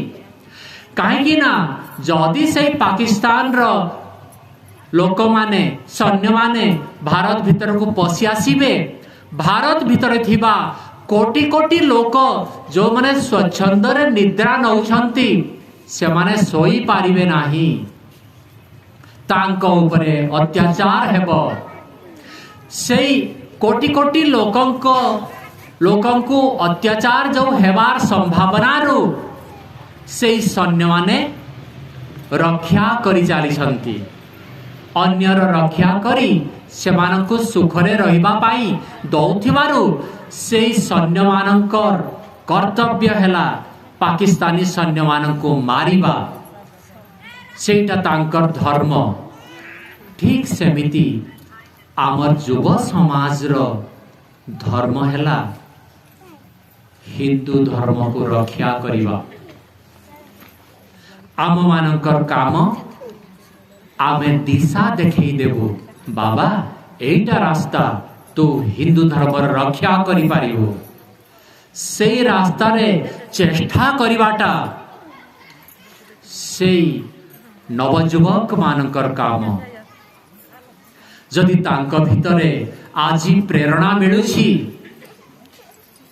कहीं ना जदि से पाकिस्तान रो लोक माने सैन्य माने भारत भीतर को पशि आसीबे, भारत भीतर थिबा कोटि कोटि लोक जो माने स्वच्छंदरे निद्रा नौछंती से माने सोई पारिबे नाही, तांको उपरे अत्याचार हेबो। से कोटि कोटि लोकंको अत्याचार जो हेबार संभावना रू से सैन्य माने रक्षा करि चली। अन्यर रक्षा करी सेमानंको सुखरे रहिबा पाई दौथिबारु से सैन्य मानंकर कर्तव्य हेला पाकिस्तानी सैन्य मानंको मारिबा, सेटा तांकर धर्म। ठीक सेमिति आमर युव समाज रो धर्म हेला हिंदू धर्म को रक्षा करिबा। आम मानकर काम आमे दिशा देखई देबु, बाबा एटा रास्ता तू हिंदू धर्म रक्षा करि पारिबो। से रास्ता रे चेष्टा करिबाटा से नवजुवक मानकर काम। जदि तांक भितरे आजी प्रेरणा मिलुछि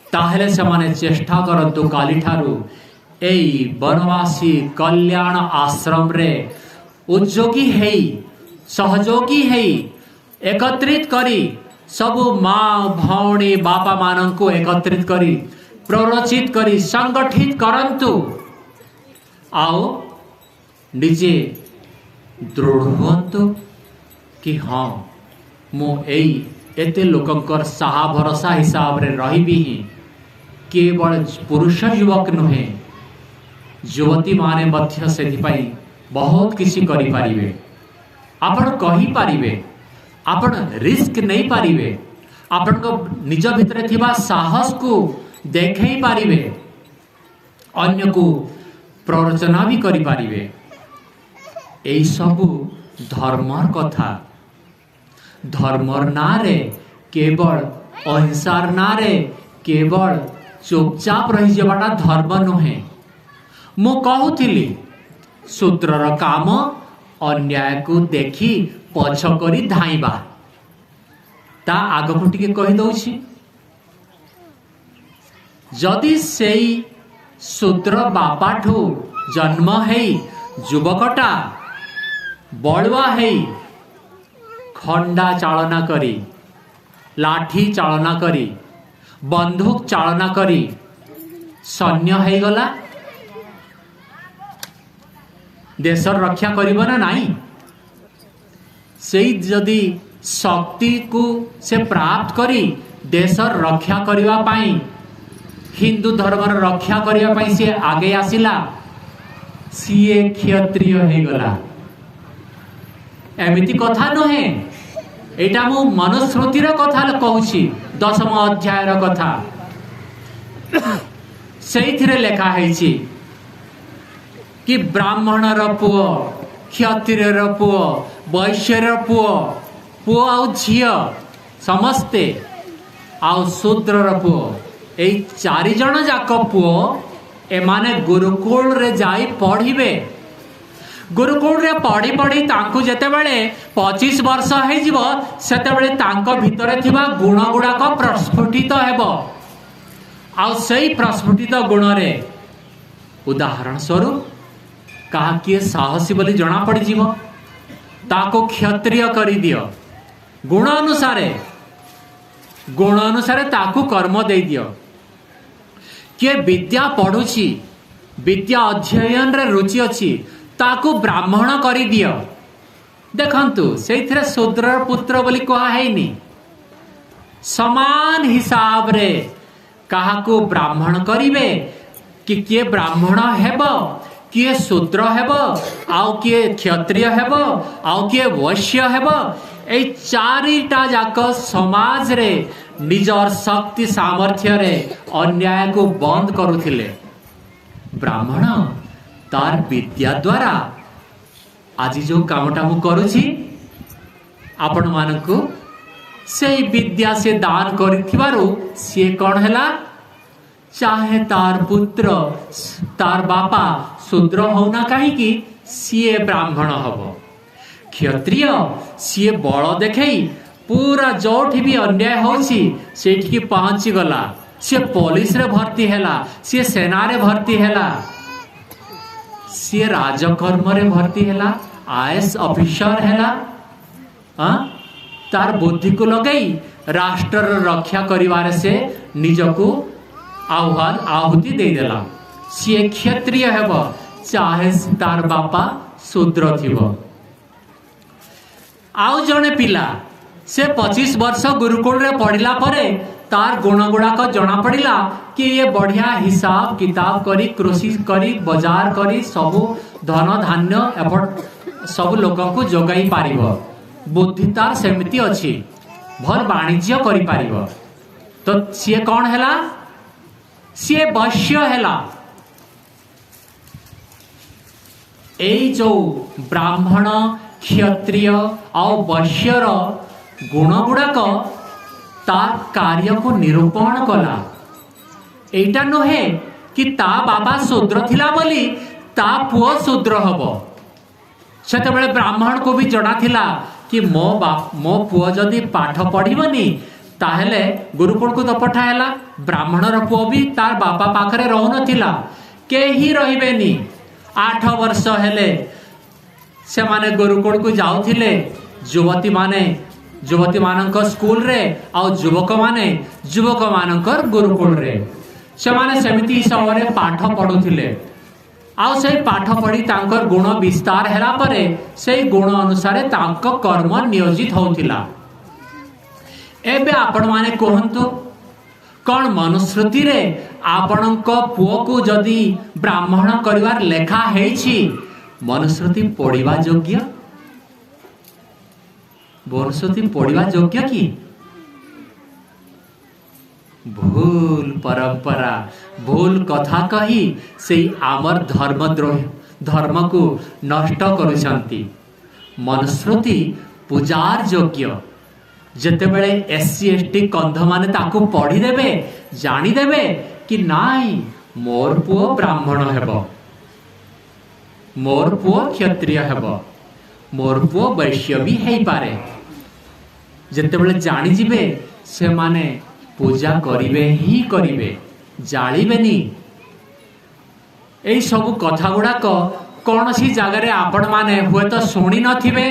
ताहले सेमाने चेष्टा करंतु काली ठारू एई बनवासी कल्याण आश्रम रे उद्योगी हेई सहयोगी हेई एकत्रित करी सबु माँ भौणी बापा मानंको एकत्रित करी प्ररोचित करी संगठित करंतु। आओ निजे दृढ़ हुअन्तु कि हाँ मु एई एते लोकंकर साहा भरोसा हिसाब रे रहिबी। केवल पुरुष युवक नुहे, युवती माने मध्य सेथिपाई बहुत किसी करि पारिबे। आपण कहि पारिबे, आपण रिस्क नहीं पारिबे, आपण को निज भितरे थिबा साहस को देखै पारिबे, अन्य को प्ररोचना भी करि पारिबे। एई सबु धर्मर कथा। धर्मर नारे केवल अहिंसार नारे केवल चुपचाप रही जावाटा धर्म नुहे। मु कहूली शूद्रर काम अन्याय को देखी पछ करी धाइबा। ता आगको टिके कहि दउछि, जदि सेई शूद्र बापाठू जन्म हेई युवकटा बलुआ हेई खंडा चालना करी लाठी चालना करी बंदूक चालना करी सैन्य है गला, देशर रक्षा करिब ना नहीं? सेई जदि शक्ति को से प्राप्त करी देशर रक्षा करिबा पाई हिंदू धर्मर रक्षा करिबा पाई से आगे आसिला, सीए क्षत्रिय है गला। एमिति कथा नहे, एटा मु मनुस्मृतिर कथा कहूछि, 10म अध्यायर कथा। सेइथिरे लेखा हैछि कि ब्राह्मणर पुओ, क्षत्रियर पुओ, वैश्यर पुओ, पुओ आउ झियो समस्ते आउ शूद्रर पुओ, एई 4 जण जाक पुओ एमाने गुरुकुल रे जाई पढ़िबे। गुरुकुल रे पढ़ी पढ़ी तांकु जेतेबेले 25 वर्ष हे जिवो सेतेबेले तांको भितरे थिबा गुण गुडाक प्रस्फुटित हेबो। आ सेई प्रस्फुटित गुण रे उदाहरण स्वरूप कहा किए साहसी बोली जना पड़ जीवो, ताको क्षत्रिय करि दियो। गुण अनुसारे ताकू कर्म दे दियो। किए विद्या पढ़ुछि, विद्या अध्ययन रे रुचि अछि, ताकू ब्राह्मण करि दियो। देखंतु सेइथिरे शूद्र पुत्र बोली कहा हैनी। समान हिसाब रे काहाकू ब्राह्मण करिवे कि किए ब्राह्मण हेबो, किए शूद्र हेबो, आउ किए क्षत्रिय हेबो, आउ किए वैश्य हेबो। ए 4टा जाक समाज रे निजर शक्ति सामर्थ्य रे अन्याय को बंद करुथिले। ब्राह्मण तार विद्या द्वारा आज जो कामटा मु करुछि आपण मानकु से विद्या से दान करिथिबारु से कोन हैला, चाहे तार पुत्र तार बापा शूद्र होना कहीं कि सीए ब्राह्मण हबो। क्षत्रिय सीए बल देखई पूरा जोठी भी अन्याय होछि सेठी पहुंची गला, सी पुलिस रे भर्ती हैला, सी सेना रे भर्ती हैला, सी राजकर्म रे भर्ती हैला, आईएएस ऑफिसर हैला। तार बुद्धि को लगई राष्ट्र रक्षा करिवार से निजको आह्वान आहुति दे देला। सी क्षत्रिय हेबो चाहे तार बापा शूद्र थिबो। आउ जने पिला से 25 वर्ष गुरुकुल रे पढ़िला परे तार गुण गुड़ाक जना पड़िला कि ये बढ़िया हिसाब किताब करी कृषि करी बाजार करी सबु धन धान्य एफर्ट सब लोक को जोगाई पारिबो। बुद्धि तार सेमिति अछि, भल वाणिज्य करि पारिबो। तो सी कौन हैला, सी वैश्य हैला। एई जो ब्राह्मण क्षत्रिय और वैश्यर गुण गुड़ाक तार कार्य को निरूपण कला। एटा नुहे कि ता बाबा शूद्र थिला बोली ता पुओ शूद्र हबो। सेतेबेले ब्राह्मण को भी जଣା थिला कि मो पुओ जदि पाठ पढ़िबनी ताहेले गुरुकुल को तो पठाएला। ब्राह्मणर पुओ भी तार बापा पाखरे रहु नथिला, केही रहिबेनी। 8 वर्ष हेले से माने गुरुकुल को जाउथिले। युवती मानक स्कूल रे आउ युवक मानकर गुरुकुल रे से माने सेमिति हिसाब पाठ पढ़ुथिले। आउ से पाठ पढ़ी तांकर गुण विस्तार हैला परे से गुण अनुसार तांक कर्म नियोजित होथिला। एबे आपण माने कहंतु कौन मनुस्मृति रे आपणक पुओ को जदि ब्राह्मण करिवार लेखा हेछि मनुस्मृति पढ़िबा योग्य? मनुस्मृति पढ़िबा योग्य कि? भूल परंपरा भूल कथा कही से आमर धर्म को नष्ट करुछंती। मनुस्मृति पूजार योग्य, ଯେତେବେଳେ SC ST କନ୍ଧ ମାନେ ତାକୁ ପଢିଦେବେ ଜାଣିଦେବେ କି ନାଇଁ ମୋର ପୁଅ ବ୍ରାହ୍ମଣ ହେବ, ମୋର ପୁଅ କ୍ଷତ୍ରିୟ ହେବ, ମୋର ପୁଅ ବୈଶ୍ୟ ବି ହେଇପାରେ, ଯେତେବେଳେ ଜାଣିଯିବେ ସେମାନେ ପୂଜା କରିବେ ହିଁ କରିବେ, ଜାଳିବେନି। এই ସବୁ କଥା ଗୁଡ଼ାକ କୌଣସି ଜାଗାରେ ଆପଣମାନେ ହୁଏତ ଶୁଣି ନଥିବେ,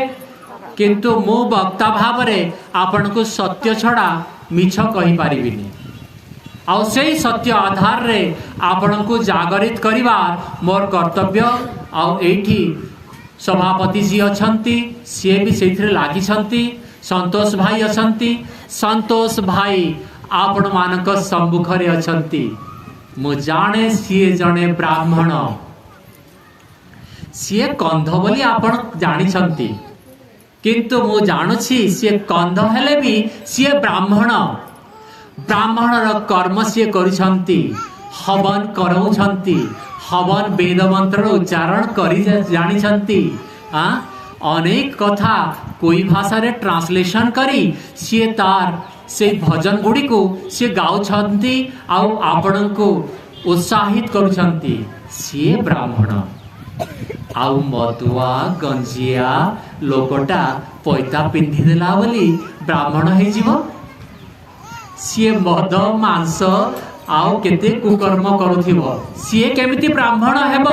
କିନ୍ତୁ ମୁଁ ବକ୍ତା ଭାବରେ ଆପଣଙ୍କୁ ସତ୍ୟ ଛଡ଼ା ମିଛ କହିପାରିବିନି। ଆଉ ସେଇ ସତ୍ୟ ଆଧାରରେ ଆପଣଙ୍କୁ ଜାଗରିତ କରିବା ମୋର କର୍ତ୍ତବ୍ୟ। ଆଉ ଏଇଠି ସଭାପତି ଯିଏ ଅଛନ୍ତି ସିଏ ବି ସେଇଥିରେ ଲାଗିଛନ୍ତି, ସନ୍ତୋଷ ଭାଇ ଅଛନ୍ତି। ସନ୍ତୋଷ ଭାଇ ଆପଣମାନଙ୍କ ସମ୍ମୁଖରେ ଅଛନ୍ତି। ମୁଁ ଜାଣେ ସିଏ ଜଣେ ବ୍ରାହ୍ମଣ, ସିଏ କନ୍ଧ ବୋଲି ଆପଣ ଜାଣିଛନ୍ତି, କିନ୍ତୁ ମୁଁ ଜାଣୁଛି ସିଏ କନ୍ଧ ହେଲେ ବି ସିଏ ବ୍ରାହ୍ମଣ। ବ୍ରାହ୍ମଣର କର୍ମ ସିଏ କରୁଛନ୍ତି, ହବନ କରାଉଛନ୍ତି, ହବନ ବେଦ ମନ୍ତ୍ରର ଉଚ୍ଚାରଣ କରି ଜାଣିଛନ୍ତି। ଅନେକ କଥା କୋଇ ଭାଷାରେ ଟ୍ରାନ୍ସଲେସନ କରି ସିଏ ତାର ସେଇ ଭଜନ ଗୁଡ଼ିକୁ ସିଏ ଗାଉଛନ୍ତି ଆଉ ଆପଣଙ୍କୁ ଉତ୍ସାହିତ କରୁଛନ୍ତି। ସିଏ ବ୍ରାହ୍ମଣ। ଆଉ ମଦୁଆ ଗଞ୍ଜିଆ ଲୋକଟା ପଇତା ପିନ୍ଧିଦେଲା ବୋଲି ବ୍ରାହ୍ମଣ ହେଇଯିବ? ସିଏ ମଦ ମାଂସ ଆଉ କେତେ କୁକର୍ମ କରୁଥିବ, ସିଏ କେମିତି ବ୍ରାହ୍ମଣ ହେବ?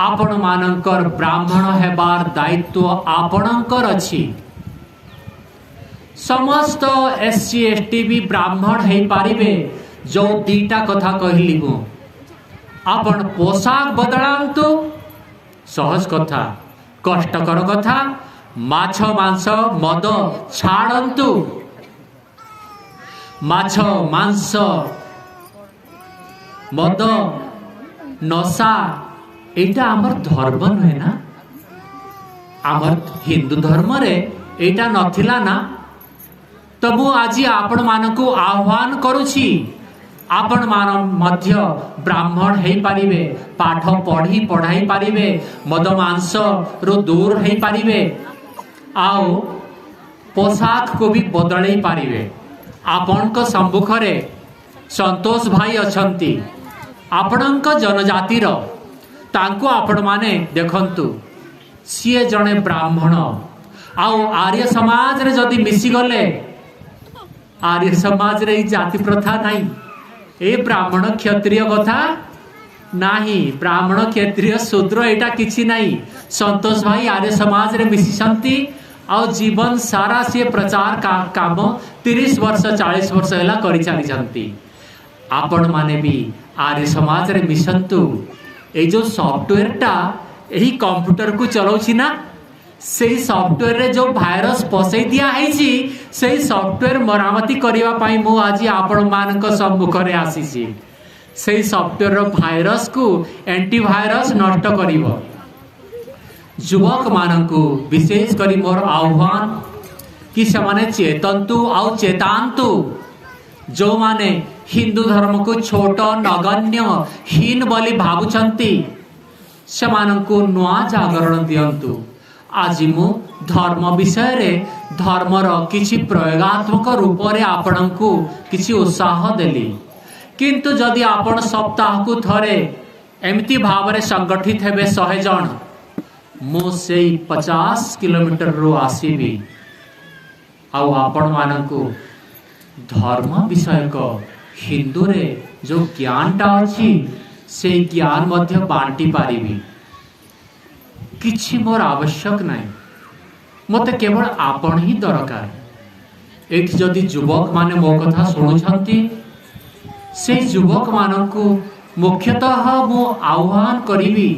ଆପଣ ମାନଙ୍କର ବ୍ରାହ୍ମଣ ହେବାର ଦାୟିତ୍ୱ ଆପଣଙ୍କର ଅଛି। ସମସ୍ତ SC ST ବି ବ୍ରାହ୍ମଣ ହେଇପାରିବେ। ଯୋଉ ଦିଟା କଥା କହିଲି ମୁଁ, ଆପଣ ପୋଷାକ ବଦଳାନ୍ତୁ, ସହଜ କଥା, କଷ୍ଟକର କଥା। ମାଛ ମାଂସ ମଦ ଛାଡ଼ନ୍ତୁ। ମାଛ ମାଂସ ମଦ ନଶା এইটা আমার ধর্ম নহে না? আমার হিন্দু ধর্মরে এইটা নথিলা না? তো মু আজি আপন মানকু আহ্বান করুছি, আপন মান মধ্য ব্রাহ্মণ হেই পারিবে, পাঠ পঢ়ি পঢ়াই পারিবে, মদ মাংস রু দূর হেই পারিবে, আও পোশাক কো भी বদলাই পারিবে। ଆପଣଙ୍କ ସମ୍ମୁଖରେ ସନ୍ତୋଷ ଭାଇ ଅଛନ୍ତି, ଆପଣଙ୍କ ଜନଜାତିର। ତାଙ୍କୁ ଆପଣମାନେ ଦେଖନ୍ତୁ, ସିଏ ଜଣେ ବ୍ରାହ୍ମଣ। ଆଉ ଆର୍ୟ ସମାଜରେ ଯଦି ମିଶିଗଲେ, ଆର୍ୟ ସମାଜରେ ଏଇ ଜାତି ପ୍ରଥା ନାହିଁ, ଏ ବ୍ରାହ୍ମଣ କ୍ଷତ୍ରିୟ କଥା ନାହିଁ, ବ୍ରାହ୍ମଣ କ୍ଷତ୍ରିୟ ଶୂଦ୍ର ଏଇଟା କିଛି ନାହିଁ। ସନ୍ତୋଷ ଭାଇ ଆର୍ୟ ସମାଜରେ ମିଶିଛନ୍ତି ଆଉ ଜୀବନ ସାରା ସିଏ ପ୍ରଚାର କାମ 30 ବର୍ଷ 40 ବର୍ଷ ହେଲା କରି ଚାଲିଛନ୍ତି। ଆପଣମାନେ ବି ଆର୍ୟ ସମାଜରେ ମିଶନ୍ତୁ। এই যে সফটওয়্যারটা এই কম্পুটরকু চলাউছি না, সেই সফটওয়্যারে যে ভাইরস পসাই দিয়া হয়েছি, সেই সফটওয়্যার মরামতি করিবা পাই মু আজি আপন মানক সম্মুখরে আসিছি। সেই সফটওয়্যারর ভাইরসকু এন্টিভাইরস নষ্ট করিব। যুবক মানকু বিশেষ করি মোর আহ্বান কি সেমানে চেতন্তু আউ চেতান্তু। जो माने हिंदू धर्म को छोट नगण्य हीन बोली भावुचंती, सेमानंकु नुआ जागरण दियंतु। आज मु धर्म विषय रे धर्मर किछि प्रयोगात्मक रूप रे आपनंकु किछि उत्साह देली, किंतु जदि आपण सप्ताह को थरे एमती भाव रे संगठित हेबे 100 जन, मु सेई 50 किलोमीटर रो आसीबी आउ आपण मानंकु धर्म विषयक हिंदू रे जो ज्ञानटा अछि से ज्ञान मध्य बांटी पारिबी। किछि मोर आवश्यक नाही, मते केवल आपण ही दरकार। एठी जदि युवक माने मो कथा सुनुछंती, से युवक मानकु मुख्यतः मु आह्वान करिबी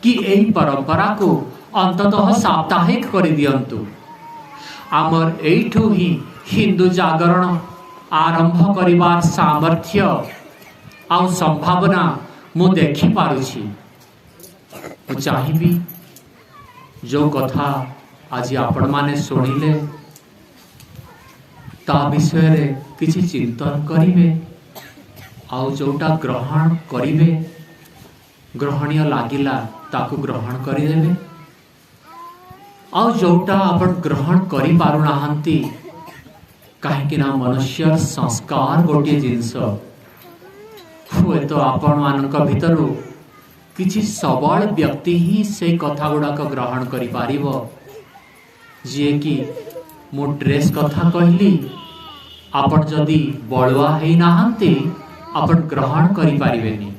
कि एही परंपरा को अंततः साप्ताहिक करि दियंतु। आमर एठू ही हिंदू जागरण आरंभ करिवार सामर्थ्य आउ संभावना मु देखि पारुछि। मु चाहिबी जो कथा आज आपण माने सुनिले ता विषय रे किछि चिंतन करिवे, आउ जोटा ग्रहण करिवे, ग्रहणीय लागिला ताकु ग्रहण करिदेबे। ଆଉ जोटा आपण ग्रहण करि पारु नाहंती काहेकि ना मनुष्य संस्कार गोटे जिनस हुए तो आपण मानक भितरु किछि सबल व्यक्ति ही से कथा गुड़ाक ग्रहण करि पारिबो जे कि मु ड्रेस कथा कहली आपण जदि बलुआ हेई नाहंती आपण ग्रहण करि पारिबेनी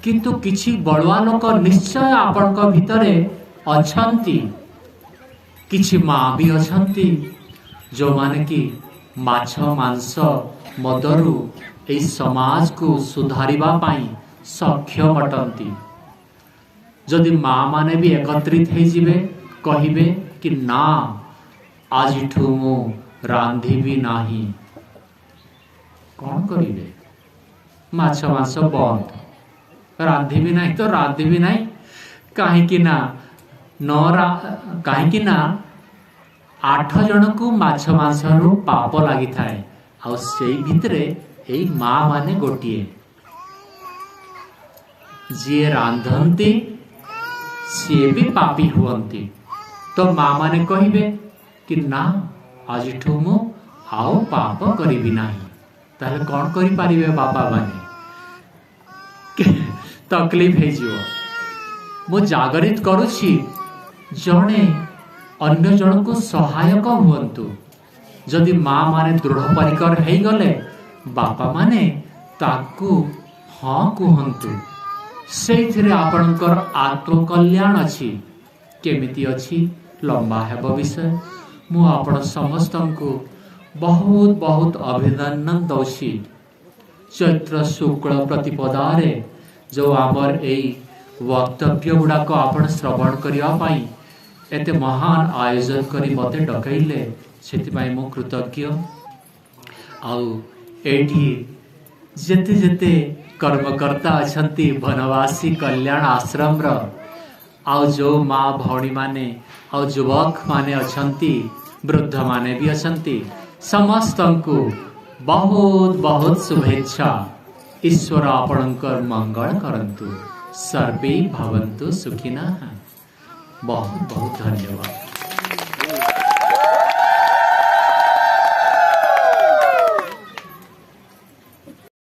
किंतु किछि बलुआ लोक निश्चय आपण को भितरे अछंती किछि माँ भी अछंती जो माने कि माछ मांस मदरु ए समाज को सुधारिबा पाई सक्षम अटंती जदि माँ माने भी एकत्रित हो जिवे कहिबे कि ना आजिठु मु रांधिबी नाही कौन करिवे माछ मांस बंद रांधिबी नाही तो रांधिबी नाही काहेकि ना कहीं ना 8 जन को माछ मांस पाप लगी थाए आ से भितरे एई माँ माने गोटिए जी रांधती सी भी पापी हुअंती तो माँ माने कहिबे कि ना आजिठु मु आओ पाप करिबी नाही ताले कौन करि पारिबे बापा माने तकलीफ हे जिवो मु जागरित करूछि जड़े अन्य जन को सहायक हुअंतु जदि माँ माने दृढ़ परिकर हो गले बापा माने ताकू हाँ कहतु से आपणकर आत्मकल्याण अच्छी केमिति अच्छी लंबा हेब विषय मु आपण समस्त को बहुत बहुत अभिनंदन दौची चैत्र शुक्ल प्रतिपदारे जो आमर यही वक्तव्य गुड़ाक आपण श्रवण करने एते महान आयोजन करी मते डकैले सेतिपाई मु कृतज्ञ आउ एठी जेते जेते कर्मकर्ता अछंती वनवासी कल्याण आश्रम रो आउ जो माँ भौणी माने आउ युवक माने अछंती वृद्ध माने भी अछंती समस्त को बहुत बहुत शुभेच्छा ईश्वर आपणकर मंगल करंतु सर्वे भवन्तु सुखिनः बहुत बहुत धन्यवाद।